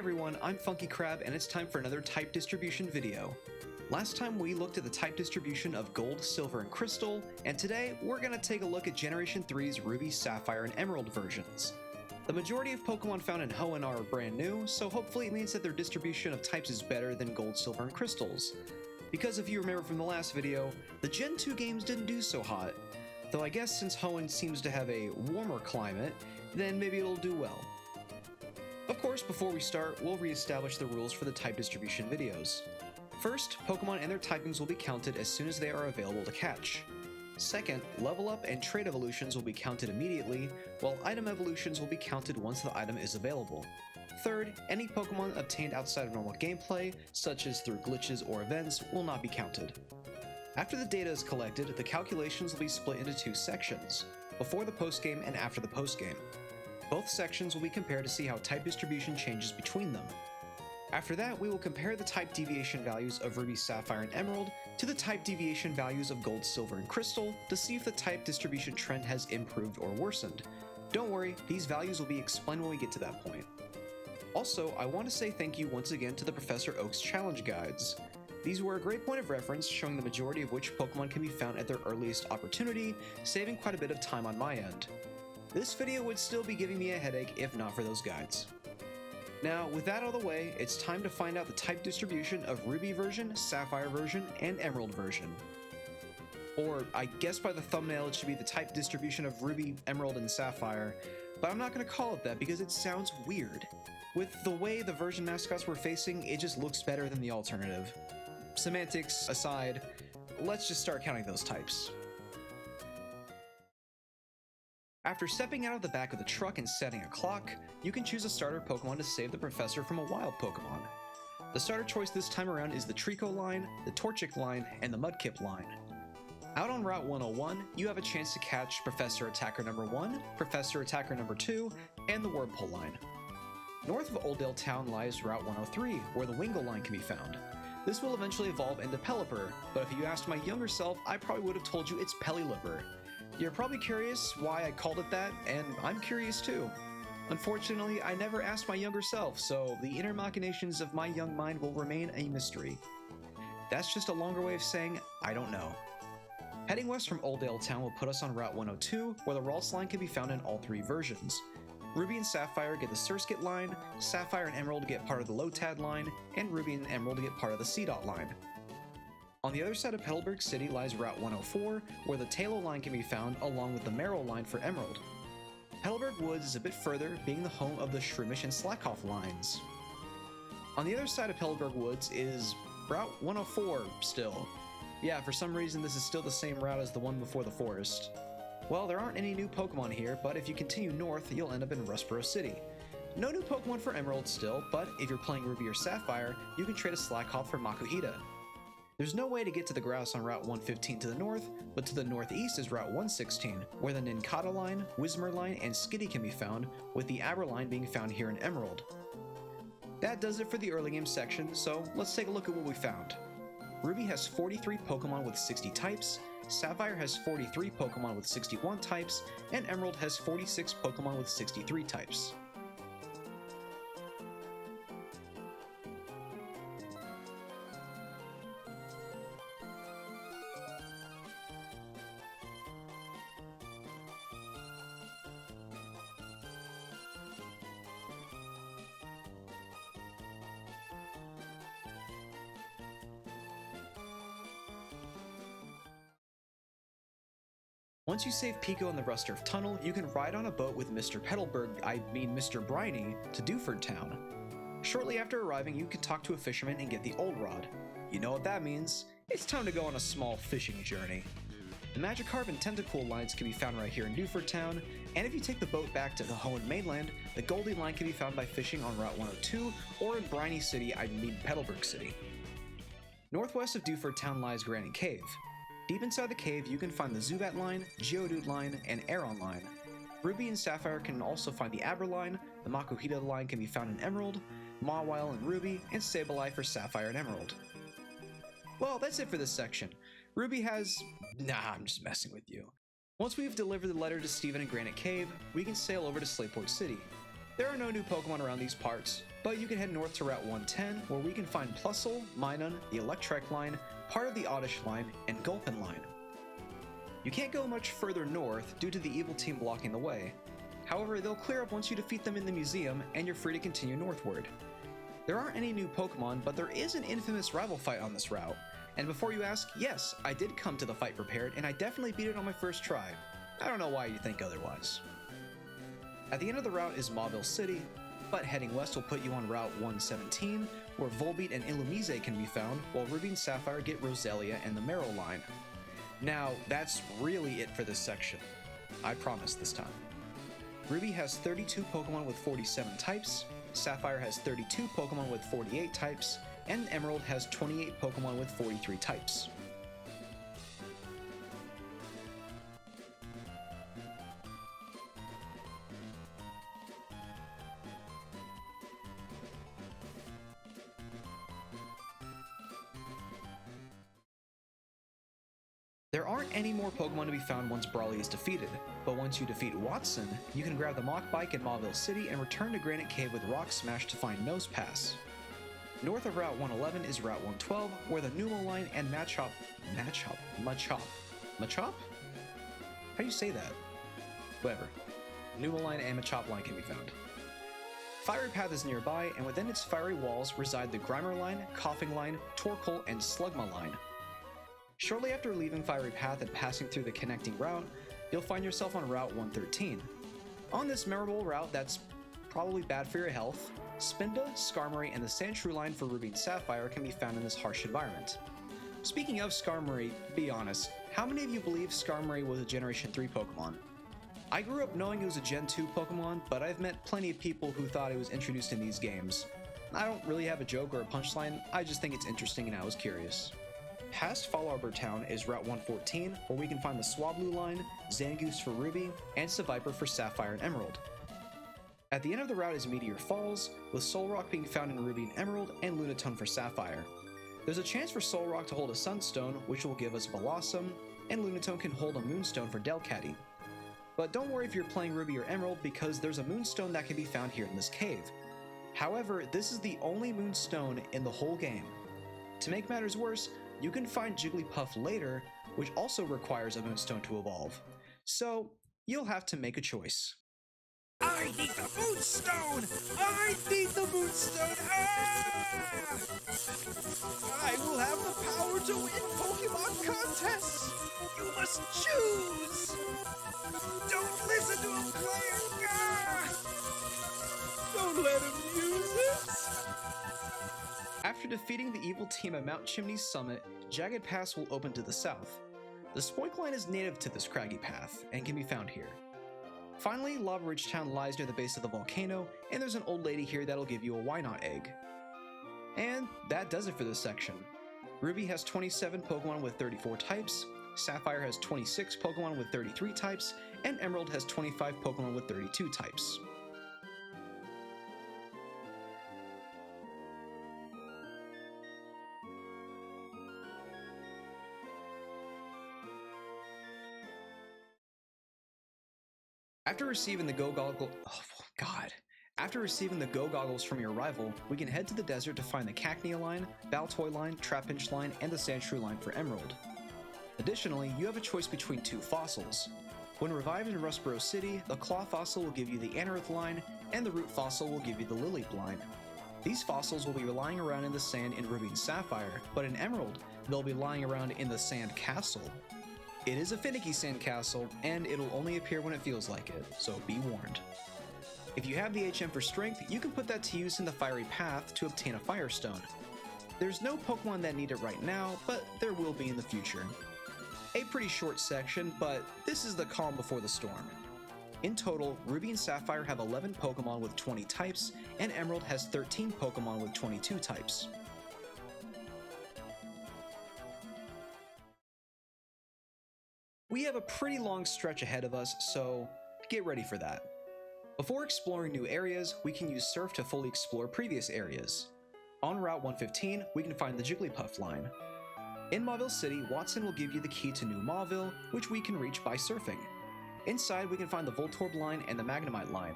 everyone, I'm Funky Crab and it's time for another type distribution video. Last time we looked at the type distribution of Gold, Silver, and Crystal, and today we're going to take a look at Generation 3's Ruby, Sapphire, and Emerald versions. The majority of Pokemon found in Hoenn are brand new, so hopefully it means that their distribution of types is better than Gold, Silver, and Crystals. Because if you remember from the last video, the Gen 2 games didn't do so hot, though I guess since Hoenn seems to have a warmer climate, then maybe it'll do well. Of course, before we start, we'll re-establish the rules for the type distribution videos. First, Pokemon and their typings will be counted as soon as they are available to catch. Second, level up and trait evolutions will be counted immediately, while item evolutions will be counted once the item is available. Third, any Pokemon obtained outside of normal gameplay, such as through glitches or events, will not be counted. After the data is collected, the calculations will be split into two sections, before the postgame and after the postgame. Both sections will be compared to see how type distribution changes between them. After that, we will compare the type deviation values of Ruby, Sapphire, and Emerald to the type deviation values of Gold, Silver, and Crystal to see if the type distribution trend has improved or worsened. Don't worry, these values will be explained when we get to that point. Also, I want to say thank you once again to the Professor Oak's challenge guides. These were a great point of reference showing the majority of which Pokemon can be found at their earliest opportunity, saving quite a bit of time on my end. This video would still be giving me a headache if not for those guides. Now, with that out of the way, it's time to find out the type distribution of Ruby version, Sapphire version, and Emerald version. Or, I guess by the thumbnail it should be the type distribution of Ruby, Emerald, and Sapphire, but I'm not going to call it that because it sounds weird. With the way the version mascots we're facing, it just looks better than the alternative. Semantics aside, let's just start counting those types. After stepping out of the back of the truck and setting a clock, you can choose a starter Pokemon to save the Professor from a wild Pokemon. The starter choice this time around is the Trico line, the Torchic line, and the Mudkip line. Out on Route 101, you have a chance to catch Professor Attacker number 1, Professor Attacker number 2, and the Wurmple line. North of Oldale Town lies Route 103, where the Wingull line can be found. This will eventually evolve into Pelipper, but if you asked my younger self, I probably would have told you it's Pelilipper. You're probably curious why I called it that, and I'm curious too. Unfortunately, I never asked my younger self, so the inner machinations of my young mind will remain a mystery. That's just a longer way of saying, I don't know. Heading west from Oldale Town will put us on Route 102, where the Ralts line can be found in all three versions. Ruby and Sapphire get the Surskit line, Sapphire and Emerald get part of the Lotad line, and Ruby and Emerald get part of the Seedot line. On the other side of Petalburg City lies Route 104, where the Tailo line can be found along with the Marrow line for Emerald. Petalburg Woods is a bit further, being the home of the Shroomish and Slackoff lines. On the other side of Petalburg Woods is Route 104 still. Yeah, for some reason this is still the same route as the one before the forest. Well, there aren't any new Pokemon here, but if you continue north, you'll end up in Rustboro City. No new Pokemon for Emerald still, but if you're playing Ruby or Sapphire, you can trade a Slackoff for Makuhita. There's no way to get to the grass on Route 115 to the north, but to the northeast is Route 116, where the Nincada line, Whismur line, and Skitty can be found, with the Aber line being found here in Emerald. That does it for the early game section, so let's take a look at what we found. Ruby has 43 Pokemon with 60 types, Sapphire has 43 Pokemon with 61 types, and Emerald has 46 Pokemon with 63 types. Once you save Pico in the Rusturf Tunnel, you can ride on a boat with Mr. Mr. Briny, to Dewford Town. Shortly after arriving, you can talk to a fisherman and get the Old Rod. You know what that means. It's time to go on a small fishing journey. The Magikarp and Tentacool lines can be found right here in Dewford Town, and if you take the boat back to the Hoenn mainland, the Goldie line can be found by fishing on Route 102, or in Briny City, Petalburg City. Northwest of Dewford Town lies Granite Cave. Deep inside the cave, you can find the Zubat line, Geodude line, and Aeron line. Ruby and Sapphire can also find the Aber line, the Makuhita line can be found in Emerald, Mawile in Ruby, and Sableye for Sapphire and Emerald. Well, that's it for this section. Ruby has... Nah, I'm just messing with you. Once we've delivered the letter to Steven in Granite Cave, we can sail over to Slateport City. There are no new Pokemon around these parts, but you can head north to Route 110, where we can find Plusle, Minun, the Electrek line, part of the Oddish line, and Gulpin line. You can't go much further north due to the evil team blocking the way. However, they'll clear up once you defeat them in the museum, and you're free to continue northward. There aren't any new Pokemon, but there is an infamous rival fight on this route. And before you ask, yes, I did come to the fight prepared, and I definitely beat it on my first try. I don't know why you think otherwise. At the end of the route is Mauville City, but heading west will put you on Route 117, where Volbeat and Illumise can be found, while Ruby and Sapphire get Roselia and the Marill line. Now, that's really it for this section. I promise this time. Ruby has 32 Pokemon with 47 types, Sapphire has 32 Pokemon with 48 types, and Emerald has 28 Pokemon with 43 types. There aren't any more Pokemon to be found once Brawly is defeated, but once you defeat Watson, you can grab the Mach Bike in Mauville City and return to Granite Cave with Rock Smash to find Nosepass. North of Route 111 is Route 112, where the Numel line and Machop? How do you say that? Whatever. Numel line and Machop line can be found. Fiery Path is nearby, and within its fiery walls reside the Grimer line, Coughing line, Torkoal, and Slugma line. Shortly after leaving Fiery Path and passing through the connecting route, you'll find yourself on Route 113. On this memorable route that's probably bad for your health, Spinda, Skarmory, and the Sandshrew line for Ruby and Sapphire can be found in this harsh environment. Speaking of Skarmory, be honest, how many of you believe Skarmory was a Generation 3 Pokemon? I grew up knowing it was a Gen 2 Pokemon, but I've met plenty of people who thought it was introduced in these games. I don't really have a joke or a punchline, I just think it's interesting and I was curious. Past Fall Arbor Town is Route 114, where we can find the Swablu line, Zangoose for Ruby, and Seviper for Sapphire and Emerald. At the end of the route is Meteor Falls, with Solrock being found in Ruby and Emerald, and Lunatone for Sapphire. There's a chance for Solrock to hold a Sunstone, which will give us Blossom, and Lunatone can hold a Moonstone for Delcatty. But don't worry if you're playing Ruby or Emerald, because there's a Moonstone that can be found here in this cave. However, this is the only Moonstone in the whole game. To make matters worse, you can find Jigglypuff later, which also requires a Moonstone to evolve. So, you'll have to make a choice. I need the Moonstone! I need the Moonstone! Ah! I will have the power to win Pokemon contests! You must choose! Don't listen to him, player! Ah! Don't let him use it! After defeating the evil team at Mount Chimney's summit, Jagged Pass will open to the south. The Spoink line is native to this craggy path, and can be found here. Finally, Lava Ridge Town lies near the base of the volcano, and there's an old lady here that'll give you a Why Not egg. And that does it for this section. Ruby has 27 Pokemon with 34 types, Sapphire has 26 Pokemon with 33 types, and Emerald has 25 Pokemon with 32 types. After receiving the Go Goggles from your rival, we can head to the desert to find the Cacnea line, Baltoy line, Trapinch line, and the Sandshrew line for Emerald. Additionally, you have a choice between two fossils. When revived in Rustboro City, the Claw fossil will give you the Anorith line, and the Root fossil will give you the Lileep line. These fossils will be lying around in the sand in Ruby and Sapphire, but in Emerald, they'll be lying around in the Sand Castle. It is a finicky sandcastle, and it'll only appear when it feels like it, so be warned. If you have the HM for Strength, you can put that to use in the Fiery Path to obtain a Firestone. There's no Pokemon that need it right now, but there will be in the future. A pretty short section, but this is the calm before the storm. In total, Ruby and Sapphire have 11 Pokemon with 20 types, and Emerald has 13 Pokemon with 22 types. We have a pretty long stretch ahead of us, so get ready for that. Before exploring new areas, we can use Surf to fully explore previous areas. On Route 115, we can find the Jigglypuff line. In Mauville City, Watson will give you the key to New Mauville, which we can reach by surfing. Inside, we can find the Voltorb line and the Magnemite line.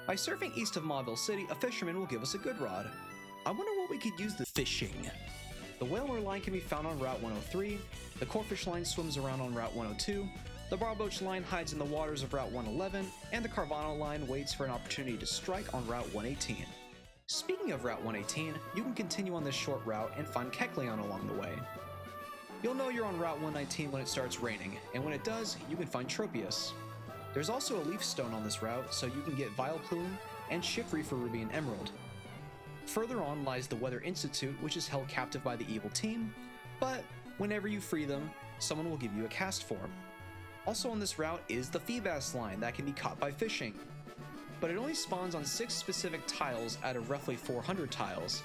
By surfing east of Mauville City, a fisherman will give us a good rod. I wonder what we could use the fishing. The Whaler line can be found on Route 103, the Corfish line swims around on Route 102, the Barboach line hides in the waters of Route 111, and the Carvano line waits for an opportunity to strike on Route 118. Speaking of Route 118, you can continue on this short route and find Kecleon along the way. You'll know you're on Route 119 when it starts raining, and when it does, you can find Tropius. There's also a leaf stone on this route, so you can get Vileplume and Chicory for Ruby and Emerald. Further on lies the Weather Institute, which is held captive by the evil team, but whenever you free them, someone will give you a cast form. Also on this route is the Feebas line that can be caught by fishing, but it only spawns on 6 specific tiles out of roughly 400 tiles,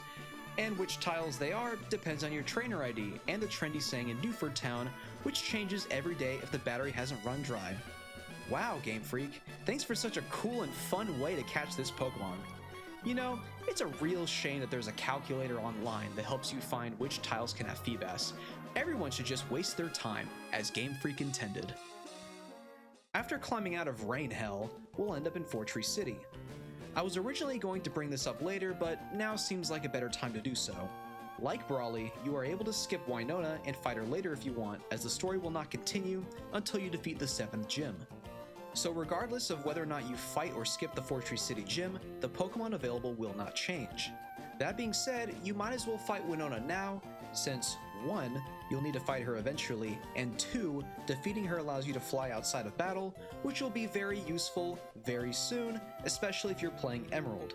and which tiles they are depends on your trainer ID and the trendy saying in Newford Town, which changes every day if the battery hasn't run dry. Wow, Game Freak, thanks for such a cool and fun way to catch this Pokemon. You know, it's a real shame that there's a calculator online that helps you find which tiles can have Feebas. Everyone should just waste their time, as Game Freak intended. After climbing out of Rain Hell, we'll end up in Fortree City. I was originally going to bring this up later, but now seems like a better time to do so. Like Brawly, you are able to skip Winona and fight her later if you want, as the story will not continue until you defeat the 7th gym. So regardless of whether or not you fight or skip the Fortree City gym, the Pokemon available will not change. That being said, you might as well fight Winona now, since 1. You'll need to fight her eventually, and 2. Defeating her allows you to fly outside of battle, which will be very useful very soon, especially if you're playing Emerald.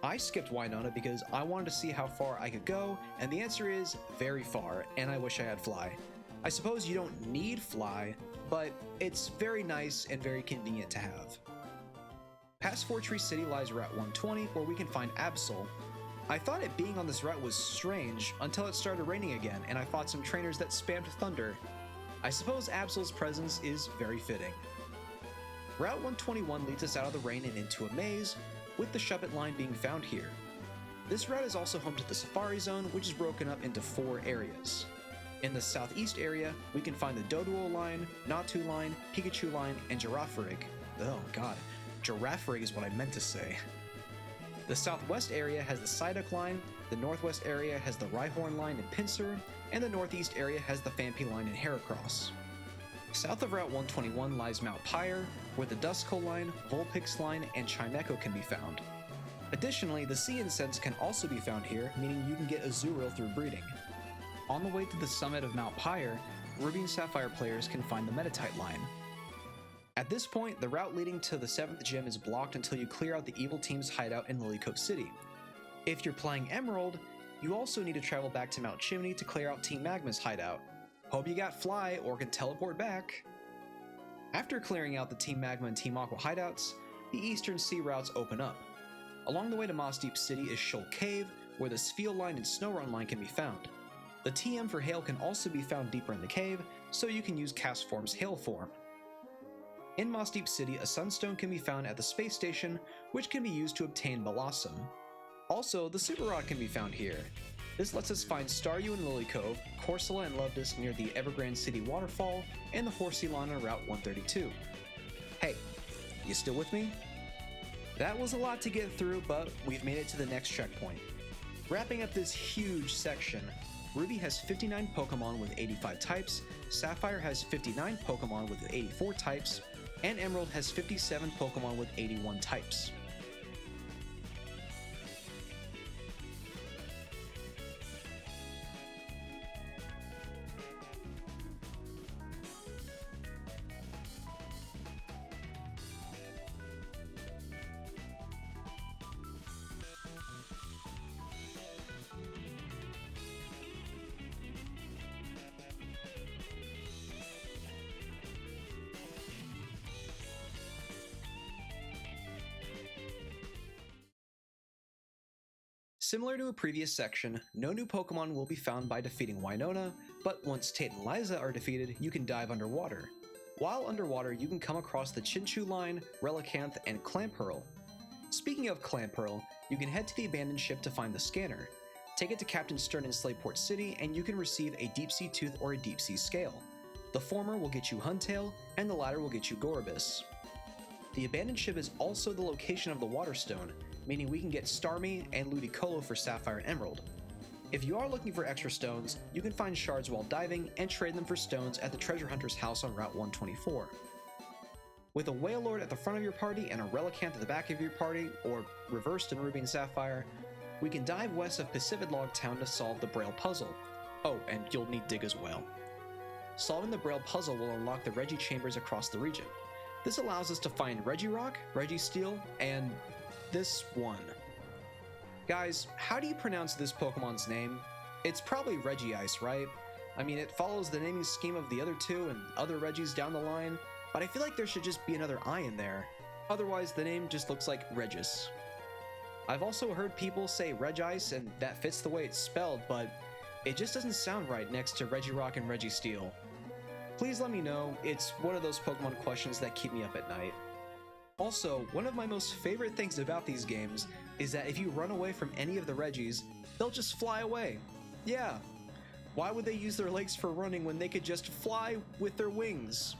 I skipped Winona because I wanted to see how far I could go, and the answer is very far, and I wish I had Fly. I suppose you don't need Fly, but it's very nice and very convenient to have. Past Fortree City lies Route 120, where we can find Absol. I thought it being on this route was strange until it started raining again and I fought some trainers that spammed Thunder. I suppose Absol's presence is very fitting. Route 121 leads us out of the rain and into a maze, with the Shuppet line being found here. This route is also home to the Safari Zone, which is broken up into 4 areas. In the southeast area, we can find the Doduo line, Natu line, Pikachu line, and Girafarig. Oh god, Girafarig is what I meant to say. The southwest area has the Psyduck line, the northwest area has the Rhyhorn line and Pinsir, and the northeast area has the Phanpy line and Heracross. South of Route 121 lies Mount Pyre, where the Duskull line, Vulpix line, and Chimecho can be found. Additionally, the Sea Incense can also be found here, meaning you can get Azurill through breeding. On the way to the summit of Mount Pyre, Ruby and Sapphire players can find the Meditite line. At this point, the route leading to the 7th gym is blocked until you clear out the evil team's hideout in Lilycove City. If you're playing Emerald, you also need to travel back to Mount Chimney to clear out Team Magma's hideout. Hope you got Fly or can teleport back. After clearing out the Team Magma and Team Aqua hideouts, the Eastern Sea routes open up. Along the way to Mossdeep City is Shoal Cave, where the Spheal line and Snow-Run line can be found. The TM for Hail can also be found deeper in the cave, so you can use Castform's Hail form. In Mossdeep City, a Sunstone can be found at the space station, which can be used to obtain Blossom. Also, the Super Rod can be found here. This lets us find Staryu in Lilycove, Corsola and Lovedust near the Evergrande City waterfall, and the Horsey line on Route 132. Hey, you still with me? That was a lot to get through, but we've made it to the next checkpoint. Wrapping up this huge section, Ruby has 59 Pokemon with 85 types, Sapphire has 59 Pokemon with 84 types, and Emerald has 57 Pokemon with 81 types. Similar to a previous section, no new Pokemon will be found by defeating Winona, but once Tate and Liza are defeated, you can dive underwater. While underwater, you can come across the Chinchou line, Relicanth, and Clamperl. Speaking of Clamperl, you can head to the abandoned ship to find the scanner. Take it to Captain Stern in Slayport City, and you can receive a Deep Sea Tooth or a Deep Sea Scale. The former will get you Huntail, and the latter will get you Gorobus. The abandoned ship is also the location of the Water Stone, meaning we can get Starmie and Ludicolo for Sapphire and Emerald. If you are looking for extra stones, you can find shards while diving and trade them for stones at the treasure hunter's house on Route 124. With a Whale Lord at the front of your party and a Relicanth at the back of your party, or reversed in Ruby and Sapphire, we can dive west of Pacifidlog Town to solve the Braille puzzle. Oh, and you'll need Dig as well. Solving the Braille puzzle will unlock the Regi chambers across the region. This allows us to find Regirock, Registeel, and this one. Guys, how do you pronounce this Pokemon's name? It's probably Regice, right? I mean, it follows the naming scheme of the other two and other Regis down the line, but I feel like there should just be another I in there. Otherwise, the name just looks like Regis. I've also heard people say Regice, and that fits the way it's spelled, but it just doesn't sound right next to Regirock and Registeel. Please let me know, it's one of those Pokemon questions that keep me up at night. Also, one of my most favorite things about these games is that if you run away from any of the Regis, they'll just fly away. Yeah. Why would they use their legs for running when they could just fly with their wings?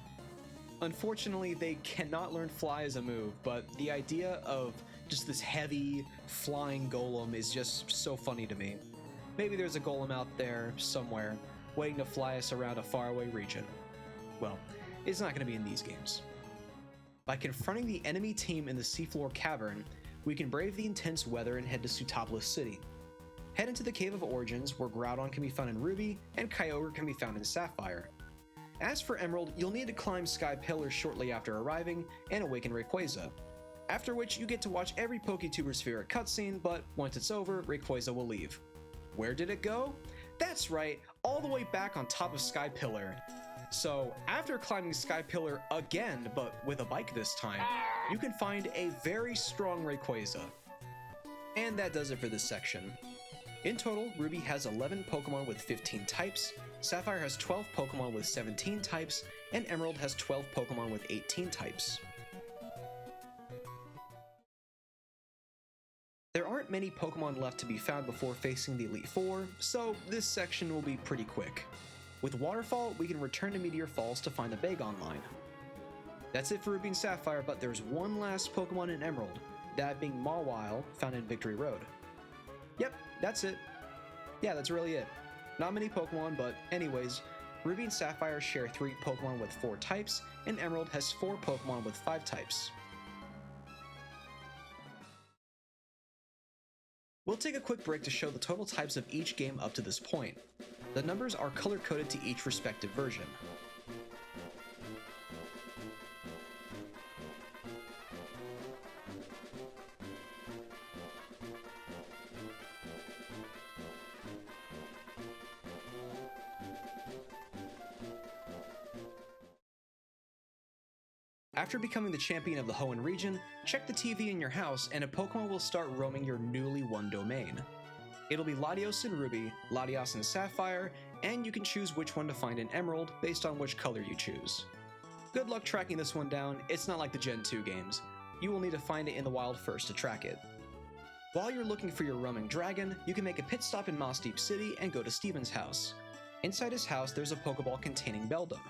Unfortunately, they cannot learn fly as a move, but the idea of just this heavy, flying golem is just so funny to me. Maybe there's a golem out there, somewhere, waiting to fly us around a faraway region. Well, it's not going to be in these games. By confronting the enemy team in the seafloor cavern, we can brave the intense weather and head to Sootopolis City. Head into the Cave of Origins, where Groudon can be found in Ruby, and Kyogre can be found in Sapphire. As for Emerald, you'll need to climb Sky Pillar shortly after arriving, and awaken Rayquaza. After which, you get to watch every PokeTuber's favorite cutscene, but once it's over, Rayquaza will leave. Where did it go? That's right, all the way back on top of Sky Pillar. So, after climbing Sky Pillar again, but with a bike this time, you can find a very strong Rayquaza. And that does it for this section. In total, Ruby has 11 Pokemon with 15 types, Sapphire has 12 Pokemon with 17 types, and Emerald has 12 Pokemon with 18 types. There aren't many Pokemon left to be found before facing the Elite Four, so this section will be pretty quick. With Waterfall, we can return to Meteor Falls to find the Bagon line. That's it for Ruby and Sapphire, but there's one last Pokemon in Emerald, that being Mawile, found in Victory Road. Yep, that's it. Yeah, that's really it. Not many Pokemon, but anyways, Ruby and Sapphire share 3 Pokemon with 4 types, and Emerald has 4 Pokemon with 5 types. We'll take a quick break to show the total types of each game up to this point. The numbers are color-coded to each respective version. After becoming the champion of the Hoenn Region, check the TV in your house and a Pokemon will start roaming your newly won domain. It'll be Latios in Ruby, Latios in Sapphire, and you can choose which one to find in Emerald based on which color you choose. Good luck tracking this one down, it's not like the Gen 2 games. You will need to find it in the wild first to track it. While you're looking for your roaming dragon, you can make a pit stop in Moss Deep City and go to Steven's house. Inside his house, there's a Pokeball containing Beldum.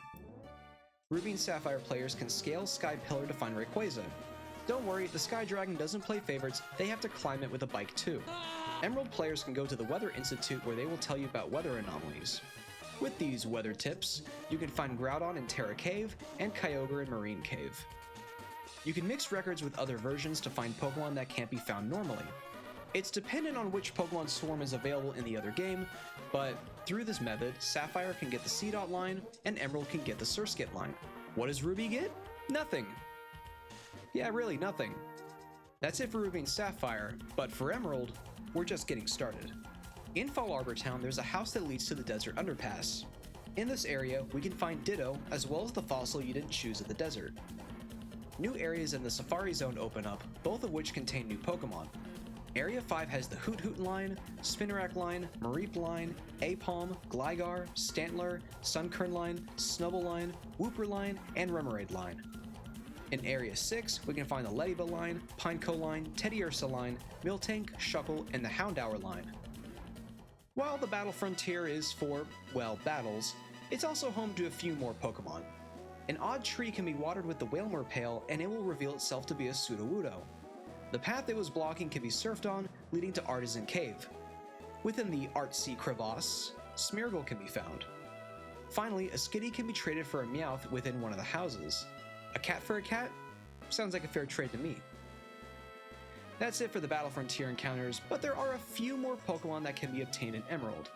Ruby and Sapphire players can scale Sky Pillar to find Rayquaza. Don't worry, the Sky Dragon doesn't play favorites, they have to climb it with a bike too. Emerald players can go to the Weather Institute where they will tell you about weather anomalies. With these weather tips, you can find Groudon in Terra Cave and Kyogre in Marine Cave. You can mix records with other versions to find Pokemon that can't be found normally. It's dependent on which Pokemon Swarm is available in the other game, but through this method, Sapphire can get the C-Dot line, and Emerald can get the Surskit line. What does Ruby get? Nothing. Yeah, really, nothing. That's it for Ruby and Sapphire, but for Emerald, we're just getting started. In Fall Arbor Town, there's a house that leads to the Desert Underpass. In this area, we can find Ditto, as well as the fossil you didn't choose at the desert. New areas in the Safari Zone open up, both of which contain new Pokemon. Area 5 has the Hoot Hoot line, Spinarak line, Mareep line, Apalm, Gligar, Stantler, Sunkern line, Snubble line, Wooper line, and Remoraid line. In Area 6, we can find the Lediba line, Pineco line, Teddiursa line, Miltank, Shuckle, and the Houndour line. While the Battle Frontier is for, well, battles, it's also home to a few more Pokemon. An odd tree can be watered with the Whalmer Pail and it will reveal itself to be a Sudowoodo. The path it was blocking can be surfed on, leading to Artisan Cave. Within the Artsy Crevasse, Smeargle can be found. Finally, a Skitty can be traded for a Meowth within one of the houses. A cat for a cat? Sounds like a fair trade to me. That's it for the Battle Frontier encounters, but there are a few more Pokemon that can be obtained in Emerald.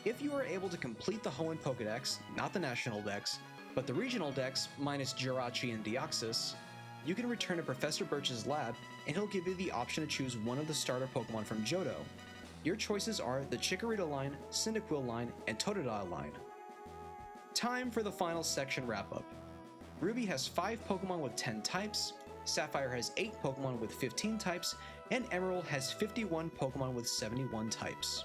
If you are able to complete the Hoenn Pokedex, not the National Dex, but the Regional Dex minus Jirachi and Deoxys, you can return to Professor Birch's lab and he'll give you the option to choose one of the starter Pokemon from Johto. Your choices are the Chikorita line, Cyndaquil line, and Totodile line. Time for the final section wrap-up. Ruby has 5 Pokemon with 10 types, Sapphire has 8 Pokemon with 15 types, and Emerald has 51 Pokemon with 71 types.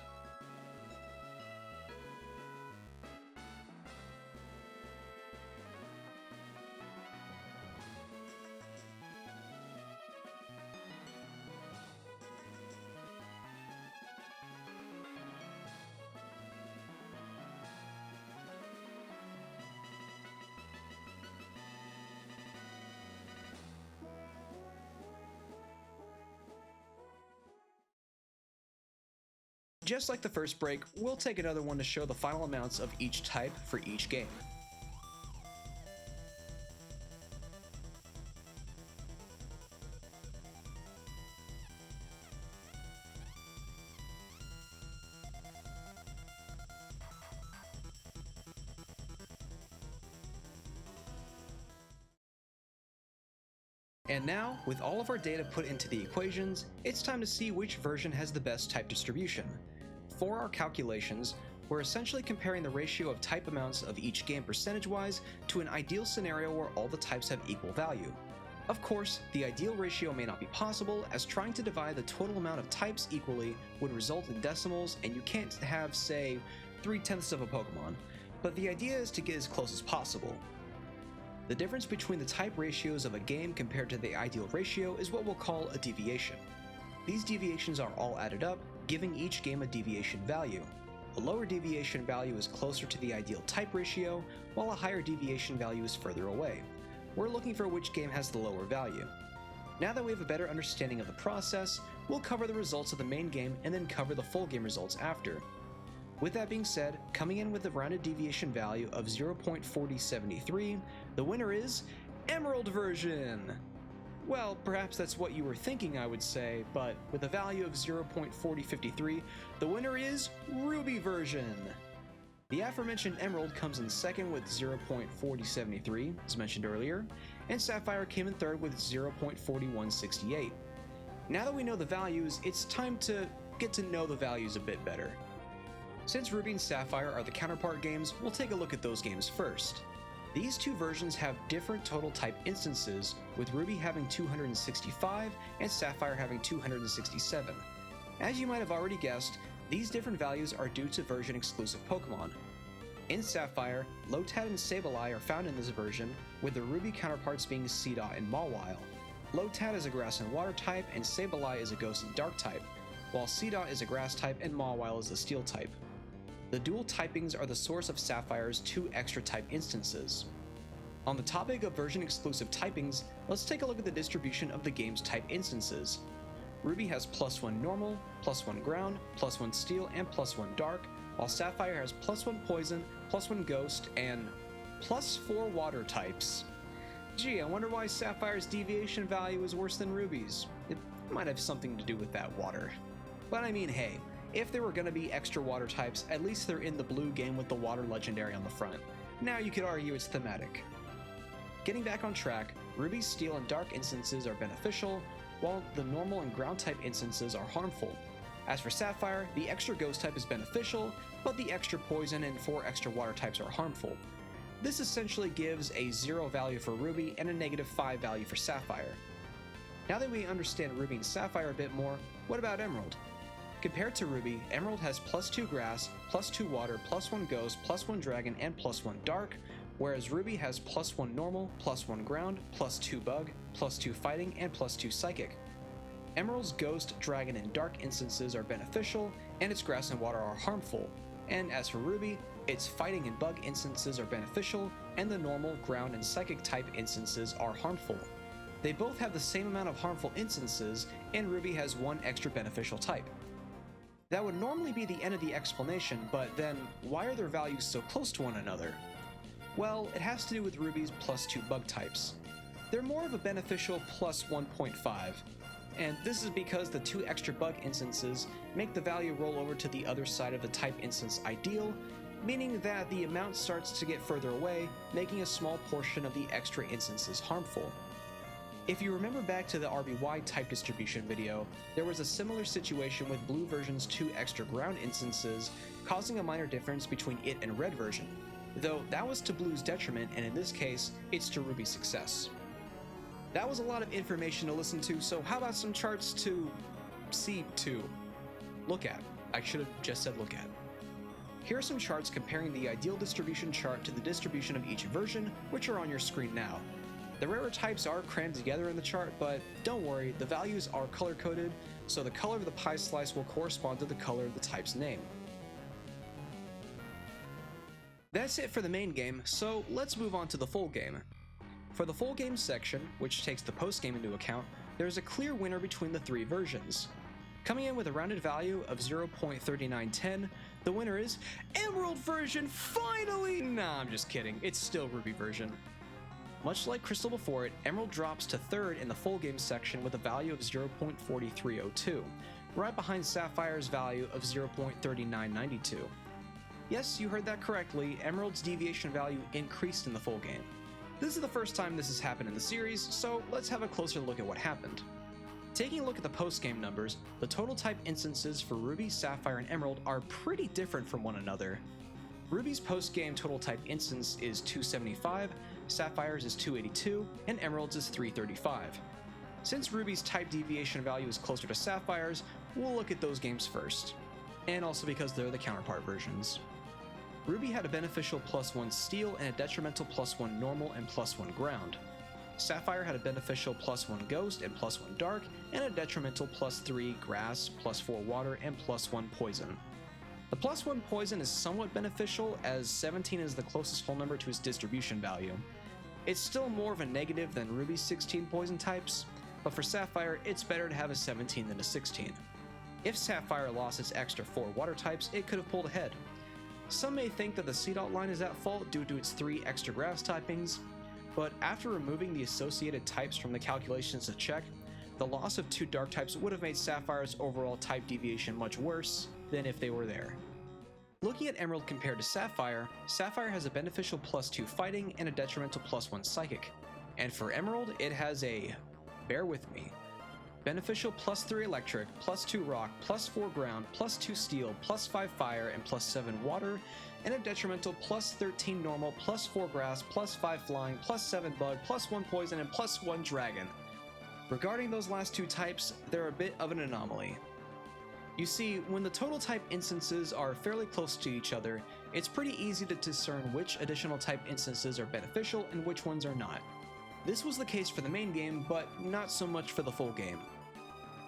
Just like the first break, we'll take another one to show the final amounts of each type for each game. And now, with all of our data put into the equations, it's time to see which version has the best type distribution. For our calculations, we're essentially comparing the ratio of type amounts of each game percentage-wise to an ideal scenario where all the types have equal value. Of course, the ideal ratio may not be possible, as trying to divide the total amount of types equally would result in decimals, and you can't have, say, 3/10 of a Pokemon, but the idea is to get as close as possible. The difference between the type ratios of a game compared to the ideal ratio is what we'll call a deviation. These deviations are all added up, giving each game a deviation value. A lower deviation value is closer to the ideal type ratio, while a higher deviation value is further away. We're looking for which game has the lower value. Now that we have a better understanding of the process, we'll cover the results of the main game and then cover the full game results after. With that being said, coming in with a rounded deviation value of 0.4073, the winner is Emerald version! Well, perhaps that's what you were thinking, I would say, but with a value of 0.4053, the winner is Ruby version! The aforementioned Emerald comes in second with 0.4073, as mentioned earlier, and Sapphire came in third with 0.4168. Now that we know the values, it's time to get to know the values a bit better. Since Ruby and Sapphire are the counterpart games, we'll take a look at those games first. These two versions have different total type instances, with Ruby having 265 and Sapphire having 267. As you might have already guessed, these different values are due to version exclusive Pokemon. In Sapphire, Lotad and Sableye are found in this version, with the Ruby counterparts being Seedot and Mawile. Lotad is a grass and water type, and Sableye is a ghost and dark type, while Seedot is a grass type and Mawile is a steel type. The dual typings are the source of Sapphire's 2 extra type instances. On the topic of version exclusive typings, let's take a look at the distribution of the game's type instances. Ruby has +1 normal, +1 ground, +1 steel, and +1 dark, while Sapphire has +1 poison, +1 ghost, and +4 water types. Gee, I wonder why Sapphire's deviation value is worse than Ruby's. It might have something to do with that water. But I mean, hey, if there were going to be extra water types, at least they're in the blue game with the water legendary on the front. Now you could argue it's thematic. Getting back on track, Ruby's steel and dark instances are beneficial, while the normal and ground type instances are harmful. As for Sapphire, the extra ghost type is beneficial, but the extra poison and 4 extra water types are harmful. This essentially gives a 0 value for Ruby and a -5 value for Sapphire. Now that we understand Ruby and Sapphire a bit more, what about Emerald? Compared to Ruby, Emerald has +2 grass, +2 water, +1 ghost, +1 dragon, and +1 dark, whereas Ruby has +1 normal, +1 ground, +2 bug, +2 fighting, and +2 psychic. Emerald's ghost, dragon, and dark instances are beneficial, and its grass and water are harmful. And as for Ruby, its fighting and bug instances are beneficial, and the normal, ground, and psychic type instances are harmful. They both have the same amount of harmful instances, and Ruby has one extra beneficial type. That would normally be the end of the explanation, but then why are their values so close to one another? Well, it has to do with Ruby's +2 bug types. They're more of a beneficial +1.5, and this is because the 2 extra bug instances make the value roll over to the other side of the type instance ideal, meaning that the amount starts to get further away, making a small portion of the extra instances harmful. If you remember back to the RBY type distribution video, there was a similar situation with blue version's 2 extra ground instances, causing a minor difference between it and red version, though that was to blue's detriment, and in this case, it's to Ruby's success. That was a lot of information to listen to, so how about some charts to look at. I should have just said look at. Here are some charts comparing the ideal distribution chart to the distribution of each version, which are on your screen now. The rarer types are crammed together in the chart, but don't worry, the values are color-coded, so the color of the pie slice will correspond to the color of the type's name. That's it for the main game, so let's move on to the full game. For the full game section, which takes the post-game into account, there is a clear winner between the 3 versions. Coming in with a rounded value of 0.3910, the winner is Emerald version, finally! Nah, I'm just kidding, it's still Ruby version. Much like Crystal before it, Emerald drops to 3rd in the full game section with a value of 0.4302, right behind Sapphire's value of 0.3992. Yes, you heard that correctly, Emerald's deviation value increased in the full game. This is the first time this has happened in the series, so let's have a closer look at what happened. Taking a look at the post-game numbers, the total type instances for Ruby, Sapphire, and Emerald are pretty different from one another. Ruby's post-game total type instance is 275, Sapphire's is 282, and Emerald's is 335. Since Ruby's type deviation value is closer to Sapphire's, we'll look at those games first, and also because they're the counterpart versions. Ruby had a beneficial +1 steel and a detrimental +1 normal and +1 ground. Sapphire had a beneficial +1 ghost and +1 dark, and a detrimental +3 grass, +4 water, and +1 poison. The +1 poison is somewhat beneficial, as 17 is the closest whole number to its distribution value. It's still more of a negative than Ruby's 16 poison types, but for Sapphire, it's better to have a 17 than a 16. If Sapphire lost its extra 4 water types, it could have pulled ahead. Some may think that the C-dot line is at fault due to its 3 extra grass typings, but after removing the associated types from the calculations to check, the loss of 2 dark types would have made Sapphire's overall type deviation much worse than if they were there. Looking at Emerald compared to Sapphire, Sapphire has a beneficial +2 fighting and a detrimental +1 psychic, and for Emerald it has a, bear with me, beneficial +3 electric, +2 rock, +4 ground, +2 steel, +5 fire, and +7 water, and a detrimental +13 normal, +4 grass, +5 flying, +7 bug, +1 poison, and +1 dragon. Regarding those last 2 types, they're a bit of an anomaly. You see, when the total type instances are fairly close to each other, it's pretty easy to discern which additional type instances are beneficial and which ones are not. This was the case for the main game, but not so much for the full game.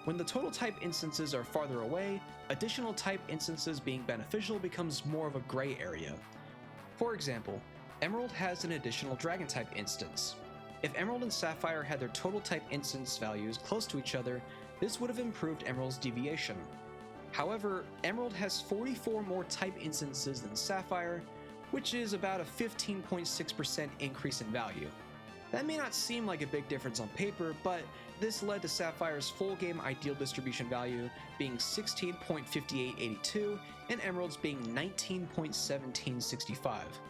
When the total type instances are farther away, additional type instances being beneficial becomes more of a gray area. For example, Emerald has an additional dragon type instance. If Emerald and Sapphire had their total type instance values close to each other, this would have improved Emerald's deviation. However, Emerald has 44 more type instances than Sapphire, which is about a 15.6% increase in value. That may not seem like a big difference on paper, but this led to Sapphire's full game ideal distribution value being 16.5882 and Emerald's being 19.1765.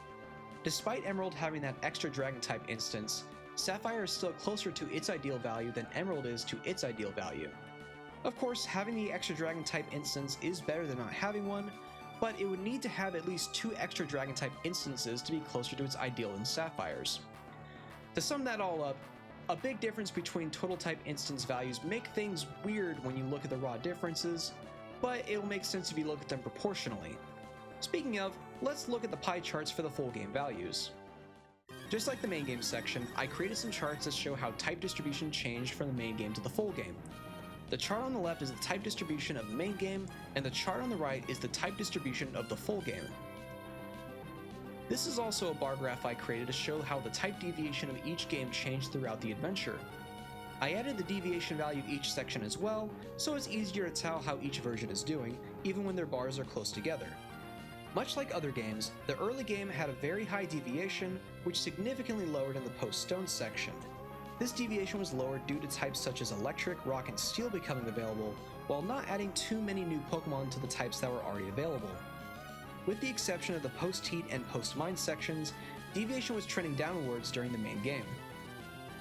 Despite Emerald having that extra dragon type instance, Sapphire is still closer to its ideal value than Emerald is to its ideal value. Of course, having the extra dragon type instance is better than not having one, but it would need to have at least 2 extra dragon type instances to be closer to its ideal than Sapphire's. To sum that all up, a big difference between total type instance values make things weird when you look at the raw differences, but it'll make sense if you look at them proportionally. Speaking of, let's look at the pie charts for the full game values. Just like the main game section, I created some charts that show how type distribution changed from the main game to the full game. The chart on the left is the type distribution of the main game, and the chart on the right is the type distribution of the full game. This is also a bar graph I created to show how the type deviation of each game changed throughout the adventure. I added the deviation value of each section as well, so it's easier to tell how each version is doing, even when their bars are close together. Much like other games, the early game had a very high deviation, which significantly lowered in the post-stone section. This deviation was lowered due to types such as electric, rock, and steel becoming available, while not adding too many new Pokemon to the types that were already available. With the exception of the post-heat and post-mine sections, deviation was trending downwards during the main game.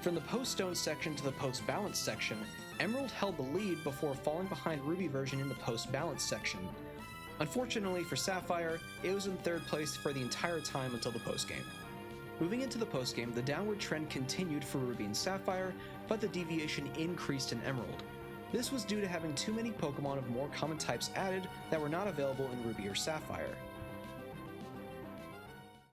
From the post-stone section to the post-balance section, Emerald held the lead before falling behind Ruby version in the post-balance section. Unfortunately for Sapphire, it was in third place for the entire time until the postgame. Moving into the postgame, the downward trend continued for Ruby and Sapphire, but the deviation increased in Emerald. This was due to having too many Pokemon of more common types added that were not available in Ruby or Sapphire.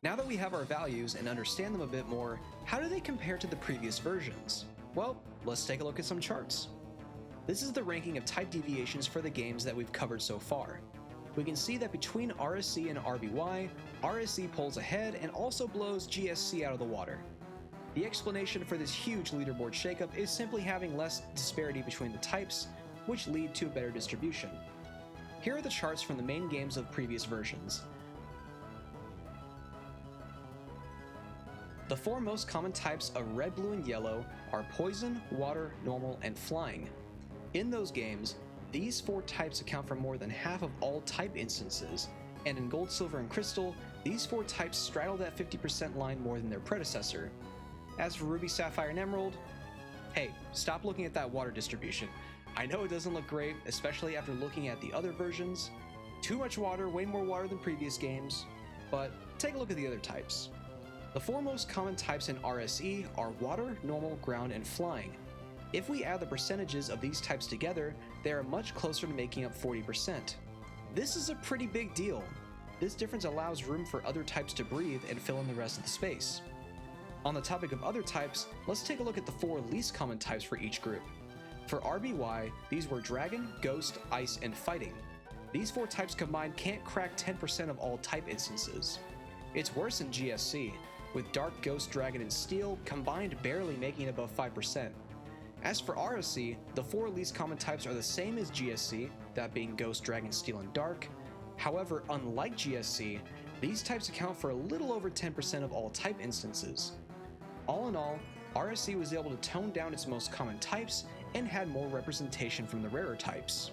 Now that we have our values and understand them a bit more, how do they compare to the previous versions? Well, let's take a look at some charts. This is the ranking of type deviations for the games that we've covered so far. We can see that between RSC and RBY, RSC pulls ahead and also blows GSC out of the water. The explanation for this huge leaderboard shakeup is simply having less disparity between the types, which lead to a better distribution. Here are the charts from the main games of previous versions. The four most common types of red, blue, and yellow are poison, water, normal, and flying. In those games, these four types account for more than half of all type instances, and in Gold, Silver, and Crystal, these four types straddle that 50% line more than their predecessor. As for Ruby, Sapphire, and Emerald, hey, stop looking at that water distribution. I know it doesn't look great, especially after looking at the other versions. Too much water, way more water than previous games, but take a look at the other types. The four most common types in RSE are water, normal, ground, and flying. If we add the percentages of these types together, they are much closer to making up 40%. This is a pretty big deal. This difference allows room for other types to breathe and fill in the rest of the space. On the topic of other types, let's take a look at the four least common types for each group. For RBY, these were Dragon, Ghost, Ice, and Fighting. These four types combined can't crack 10% of all type instances. It's worse in GSC, with Dark, Ghost, Dragon, and Steel combined barely making it above 5%. As for RSC, the four least common types are the same as GSC, that being Ghost, Dragon, Steel, and Dark. However, unlike GSC, these types account for a little over 10% of all type instances. All in all, RSC was able to tone down its most common types and had more representation from the rarer types.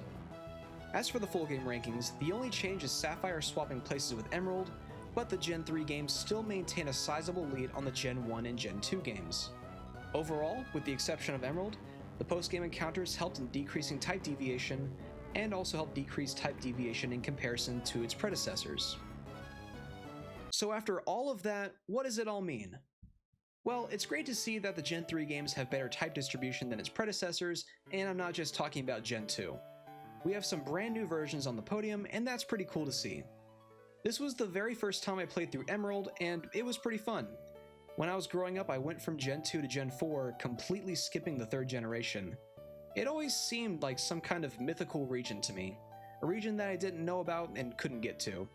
As for the full game rankings, the only change is Sapphire swapping places with Emerald, but the Gen 3 games still maintain a sizable lead on the Gen 1 and Gen 2 games. Overall, with the exception of Emerald, the post-game encounters helped in decreasing type deviation, and also helped decrease type deviation in comparison to its predecessors. So after all of that, what does it all mean? Well, it's great to see that the Gen 3 games have better type distribution than its predecessors, and I'm not just talking about Gen 2. We have some brand new versions on the podium, and that's pretty cool to see. This was the very first time I played through Emerald, and it was pretty fun. When I was growing up, I went from Gen 2 to Gen 4, completely skipping the third generation. It always seemed like some kind of mythical region to me, a region that I didn't know about and couldn't get to.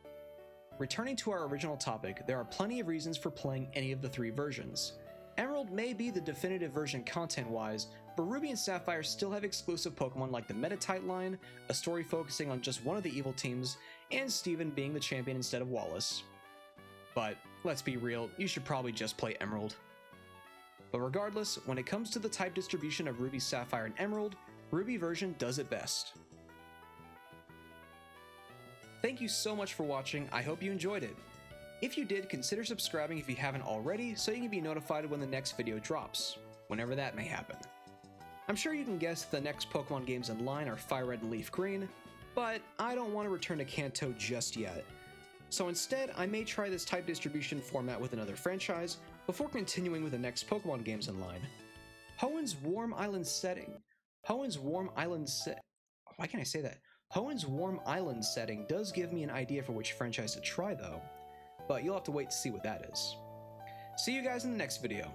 Returning to our original topic, there are plenty of reasons for playing any of the three versions. Emerald may be the definitive version content-wise, but Ruby and Sapphire still have exclusive Pokemon like the Metatite line, a story focusing on just one of the evil teams, and Steven being the champion instead of Wallace. But let's be real, you should probably just play Emerald. But regardless, when it comes to the type distribution of Ruby, Sapphire, and Emerald, Ruby version does it best. Thank you so much for watching, I hope you enjoyed it. If you did, consider subscribing if you haven't already so you can be notified when the next video drops, whenever that may happen. I'm sure you can guess the next Pokemon games in line are Fire Red and Leaf Green, but I don't want to return to Kanto just yet. So instead, I may try this type distribution format with another franchise before continuing with the next Pokemon games in line. Hoenn's Warm Island setting. Hoenn's Warm Island setting does give me an idea for which franchise to try though, but you'll have to wait to see what that is. See you guys in the next video.